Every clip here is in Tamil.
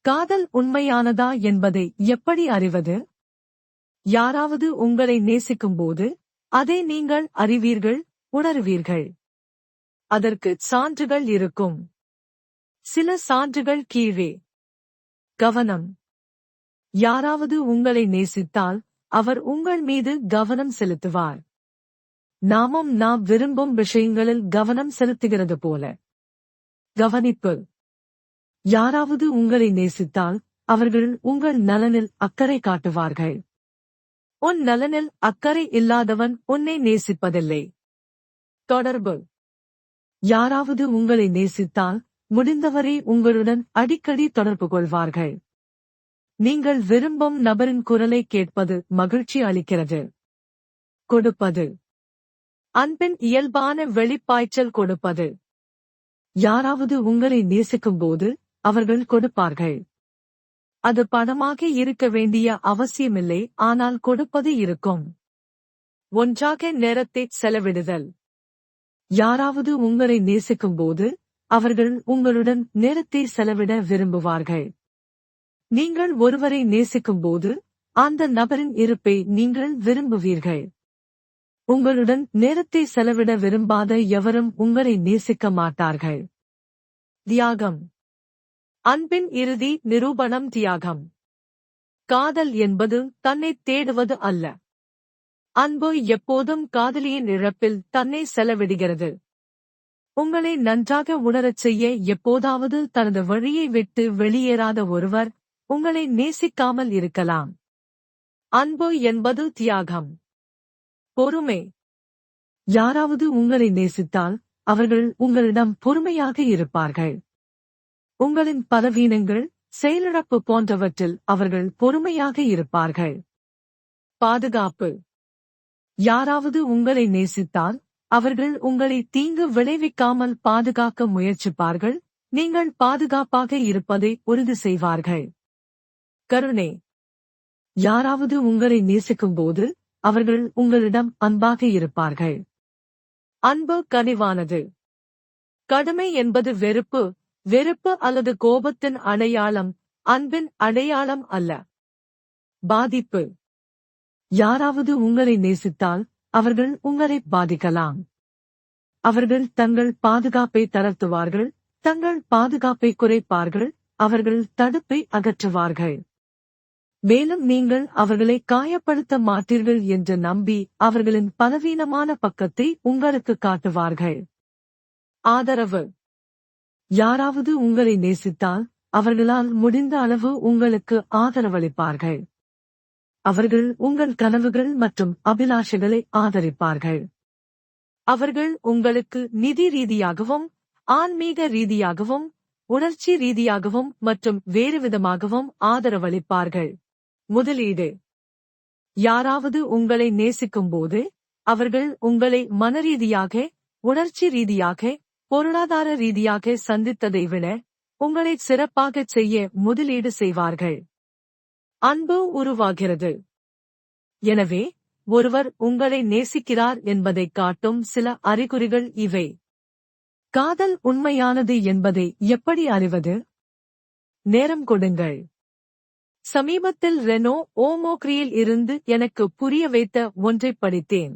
காதல் உண்மையானதா என்பதை எப்படி அறிவது? யாராவது உங்களை நேசிக்கும்போது அதை நீங்கள் அறிவீர்கள், உணருவீர்கள். அதற்கு சான்றுகள் இருக்கும். சில சான்றுகள் கீழே. கவனம். யாராவது உங்களை நேசித்தால் அவர் உங்கள் மீது கவனம் செலுத்துவார். நாம் விரும்பும் விஷயங்களில் கவனம் செலுத்துகிறது போல. கவனிப்பு. யாராவது உங்களை நேசித்தால் அவர்கள் உங்கள் நலனில் அக்கறை காட்டுவார்கள். உன் நலனில் அக்கறை இல்லாதவன் உன்னை நேசிப்பதில்லை. தொடர்பு. யாராவது உங்களை நேசித்தால் முடிந்தவரை உங்களுடன் அடிக்கடி தொடர்பு கொள்வார்கள். நீங்கள் விரும்பும் நபரின் குரலை கேட்பது மகிழ்ச்சி அளிக்கிறது. கொடுப்பது. அன்பின் இயல்பான வெளிப்பாய்ச்சல் கொடுப்பது. யாராவது உங்களை நேசிக்கும்போது அவர்கள் கொடுப்பார்கள். அது பணமாக இருக்க வேண்டிய அவசியமில்லை, ஆனால் கொடுப்பது இருக்கும். ஒன்றாக நேரத்தை செலவிடுதல். யாராவது உங்களை நேசிக்கும்போது அவர்கள் உங்களுடன் நேரத்தை செலவிட விரும்புவார்கள். நீங்கள் ஒருவரை நேசிக்கும்போது அந்த நபரின் இருப்பை நீங்கள் விரும்புவீர்கள். உங்களுடன் நேரத்தை செலவிட விரும்பாத எவரும் உங்களை நேசிக்க மாட்டார்கள். தியாகம். அன்பின் இறுதி நிரூபணம் தியாகம். காதல் என்பது தன்னை தேடுவது அல்ல. அன்பு எப்போதும் காதலியின் இழப்பில் தன்னை செலவிடுகிறது. உங்களை நன்றாக உணரச் செய்ய எப்போதாவது தனது வழியை விட்டு வெளியேறாத ஒருவர் உங்களை நேசிக்காமல் இருக்கலாம். அன்பு என்பது தியாகம். பொறுமை. யாராவது உங்களை நேசித்தால் அவர்கள் உங்களிடம் பொறுமையாக இருப்பார்கள். உங்களின் பலவீனங்கள், செயலிழப்பு போன்றவற்றில் அவர்கள் பொறுமையாக இருப்பார்கள். பாதுகாப்பு. யாராவது உங்களை நேசித்தால் அவர்கள் உங்களை தீங்கு விளைவிக்காமல் பாதுகாக்க முயற்சிப்பார்கள். நீங்கள் பாதுகாப்பாக இருப்பதை உறுதி செய்வார்கள். கருணை. யாராவது உங்களை நேசிக்கும்போது அவர்கள் உங்களிடம் அன்பாக இருப்பார்கள். அன்பு கனிவானது. கடுமை என்பது வெறுப்பு, வெறுப்பு அல்லது கோபத்தின் அடையாளம், அன்பின் அடையாளம் அல்ல. பாதிப்பு. யாராவது உங்களை நேசித்தால் அவர்கள் உங்களை பாதிக்கலாம். அவர்கள் தங்கள் பாதுகாப்பை தளர்த்துவார்கள், தங்கள் பாதுகாப்பை குறைப்பார்கள், அவர்கள் தடுப்பை அகற்றுவார்கள். மேலும் நீங்கள் அவர்களை காயப்படுத்த மாட்டீர்கள் என்று நம்பி அவர்களின் பலவீனமான பக்கத்தை உங்களுக்கு காட்டுவார்கள். ஆதரவு. யாராவது உங்களை நேசித்தால் அவர்களால் முடிந்த அளவு உங்களுக்கு ஆதரவளிப்பார்கள். அவர்கள் உங்கள் கனவுகள் மற்றும் அபிலாஷைகளை ஆதரிப்பார்கள். அவர்கள் உங்களுக்கு நிதி ரீதியாகவும், ஆன்மீக ரீதியாகவும், உணர்ச்சி ரீதியாகவும் மற்றும் வேறுவிதமாகவும் ஆதரவளிப்பார்கள். முதலீடு. யாராவது உங்களை நேசிக்கும்போது அவர்கள் உங்களை மனரீதியாக, உணர்ச்சி ரீதியாக, பொருளாதார ரீதியாக சந்தித்ததை விட உங்களை சிறப்பாகச் செய்ய முதலீடு செய்வார்கள். அன்பு உருவாகிறது. எனவே ஒருவர் உங்களை நேசிக்கிறார் என்பதைக் காட்டும் சில அறிகுறிகள் இவை. காதல் உண்மையானது என்பதை எப்படி அறிவது? நேரம் கொடுங்கள். சமீபத்தில் ரெனோ ஓமோக்ரியில் இருந்து எனக்கு புரிய வைத்த ஒன்றைப் படித்தேன்.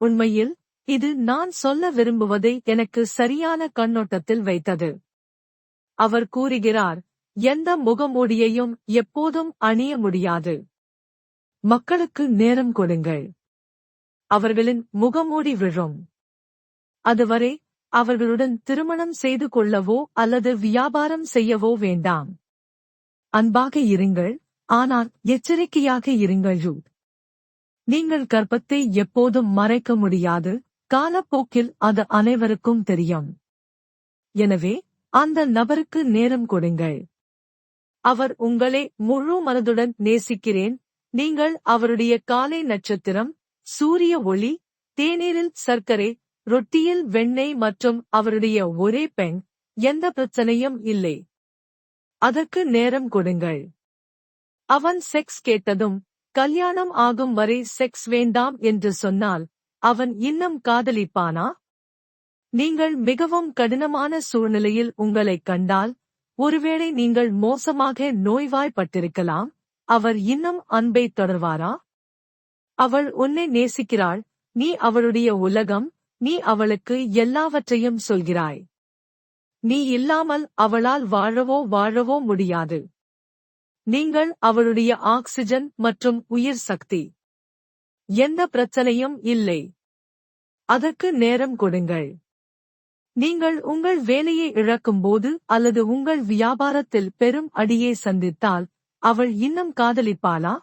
உண்மையில் இது நான் சொல்ல விரும்புவதை எனக்கு சரியான கண்ணோட்டத்தில் வைத்தது. அவர் கூறுகிறார், எந்த முகமூடியையும் எப்போதும் அணிய முடியாது. மக்களுக்கு நேரம் கொடுங்கள். அவர்களின் முகமூடி விழும். அதுவரை அவர்களுடன் திருமணம் செய்து கொள்ளவோ அல்லது வியாபாரம் செய்யவோ வேண்டாம். அன்பாக இருங்கள், ஆனால் எச்சரிக்கையாக இருங்கள். நீங்கள் கர்ப்பத்தை எப்போதும் மறைக்க முடியாது, காலப்போக்கில் அது அனைவருக்கும் தெரியும். எனவே அந்த நபருக்கு நேரம் கொடுங்கள். அவர் உங்களை முழு மனதுடன் நேசிக்கிறேன். நீங்கள் அவருடைய காலை நட்சத்திரம், சூரிய ஒளி, தேநீரில் சர்க்கரை, ரொட்டியில் வெண்ணெய் மற்றும் அவருடைய ஒரே பெண், எந்த பிரச்சனையும் இல்லை. அதற்கு நேரம் கொடுங்கள். அவன் செக்ஸ் கேட்டதும் கல்யாணம் ஆகும் வரை செக்ஸ் வேண்டாம் என்று சொன்னால் அவன் இன்னும் காதலிப்பானா? நீங்கள் மிகவும் கடினமான சூழ்நிலையில் உங்களைக் கண்டால் ஒருவேளை நீங்கள் மோசமாக நோய்வாய்ப்பட்டிருக்கலாம், அவர் இன்னும் அன்பை தொடர்வாரா? அவள் உன்னை நேசிக்கிறாள், நீ அவளுடைய உலகம், நீ அவளுக்கு எல்லாவற்றையும் சொல்கிறாய். நீ இல்லாமல் அவளால் வாழவோ முடியாது. நீங்கள் அவளுடைய ஆக்ஸிஜன் மற்றும் உயிர் சக்தி. எந்த பிரச்சனையும் இல்லை. அதற்கு நேரம் கொடுங்கள். நீங்கள் உங்கள் வேலையை இழக்கும்போது அல்லது உங்கள் வியாபாரத்தில் பெரும் அடியை சந்தித்தால் அவள் இன்னும் காதலிப்பாளா?